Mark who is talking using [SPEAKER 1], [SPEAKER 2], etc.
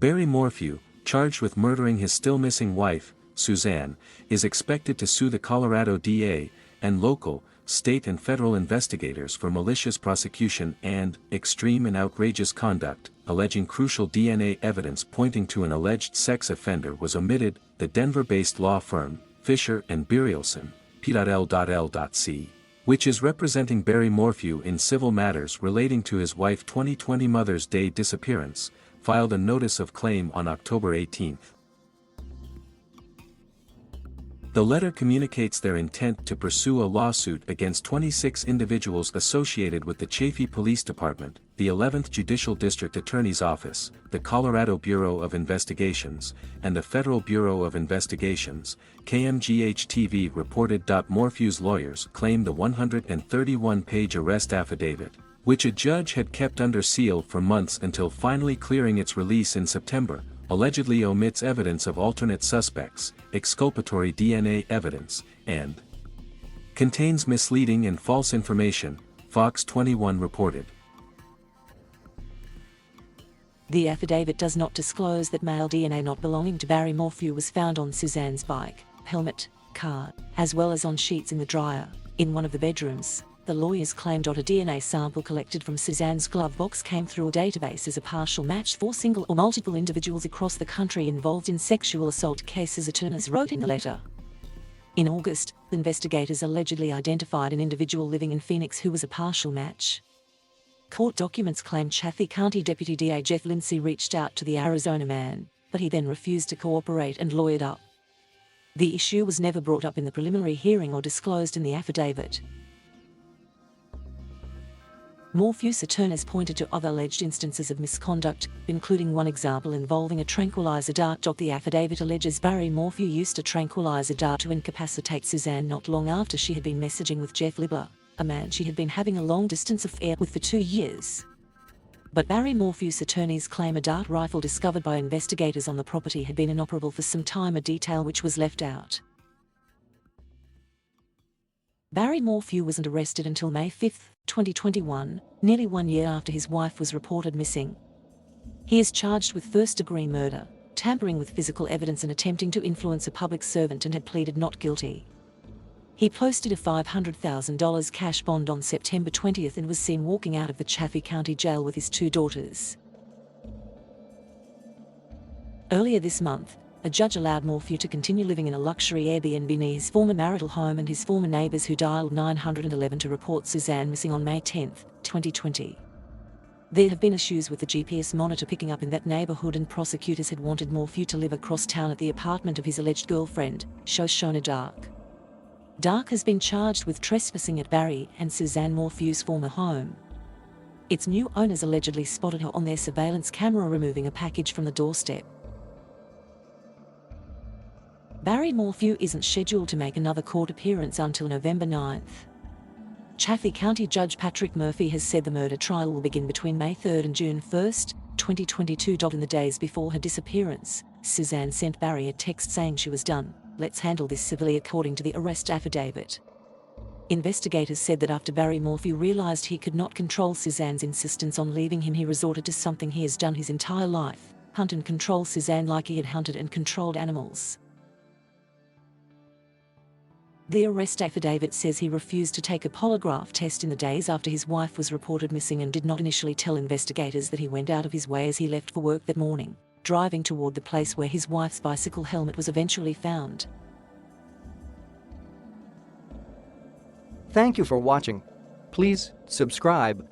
[SPEAKER 1] Barry Morphew, charged with murdering his still-missing wife, Suzanne, is expected to sue the Colorado DA and local, state and federal investigators for malicious prosecution and extreme and outrageous conduct, alleging crucial DNA evidence pointing to an alleged sex offender was omitted. The Denver-based law firm, Fisher and Byrialsen, P.L.L.C, which is representing Barry Morphew in civil matters relating to his wife 2020 Mother's Day disappearance, filed a notice of claim on October 18. The letter communicates their intent to pursue a lawsuit against 26 individuals associated with the Chaffee Police Department, the 11th Judicial District Attorney's Office, the Colorado Bureau of Investigations, and the Federal Bureau of Investigations. KMGH-TV reported. Morphew's lawyers claimed the 131-page arrest affidavit, which a judge had kept under seal for months until finally clearing its release in September, allegedly omits evidence of alternate suspects, exculpatory DNA evidence, and contains misleading and false information, Fox 21 reported.
[SPEAKER 2] The affidavit does not disclose that male DNA not belonging to Barry Morphew was found on Suzanne's bike, helmet, car, as well as on sheets in the dryer, in one of the bedrooms. The lawyers claimed a DNA sample collected from Suzanne's glove box came through a database as a partial match for single or multiple individuals across the country involved in sexual assault cases, attorneys wrote in the letter. In August, investigators allegedly identified an individual living in Phoenix who was a partial match. Court documents claim Chaffee County Deputy DA Jeff Lindsay reached out to the Arizona man, but he then refused to cooperate and lawyered up. The issue was never brought up in the preliminary hearing or disclosed in the affidavit. Morphew's attorneys pointed to other alleged instances of misconduct, including one example involving a tranquilizer dart. The affidavit alleges Barry Morphew used a tranquilizer dart to incapacitate Suzanne not long after she had been messaging with Jeff Libler, a man she had been having a long-distance affair with for 2 years. But Barry Morphew's attorneys claim a dart rifle discovered by investigators on the property had been inoperable for some time, a detail which was left out. Barry Morphew wasn't arrested until May 5, 2021, nearly 1 year after his wife was reported missing. He is charged with first-degree murder, tampering with physical evidence and attempting to influence a public servant, and had pleaded not guilty. He posted a $500,000 cash bond on September 20 and was seen walking out of the Chaffee County Jail with his 2 daughters. Earlier this month, a judge allowed Morphew to continue living in a luxury Airbnb near his former marital home and his former neighbors, who dialed 911 to report Suzanne missing on May 10, 2020. There have been issues with the GPS monitor picking up in that neighborhood, and prosecutors had wanted Morphew to live across town at the apartment of his alleged girlfriend, Shoshona Dark. Dark has been charged with trespassing at Barry and Suzanne Morphew's former home. Its new owners allegedly spotted her on their surveillance camera removing a package from the doorstep. Barry Morphew isn't scheduled to make another court appearance until November 9. Chaffee County Judge Patrick Murphy has said the murder trial will begin between May 3 and June 1, 2022. In the days before her disappearance, Suzanne sent Barry a text saying she was done. Let's handle this civilly, according to the arrest affidavit. Investigators said that after Barry Morphew realized he could not control Suzanne's insistence on leaving him, he resorted to something he has done his entire life: hunt and control Suzanne like he had hunted and controlled animals. The arrest affidavit says he refused to take a polygraph test in the days after his wife was reported missing and did not initially tell investigators that he went out of his way as he left for work that morning, driving toward the place where his wife's bicycle helmet was eventually found.
[SPEAKER 3] Thank you for watching. Please subscribe,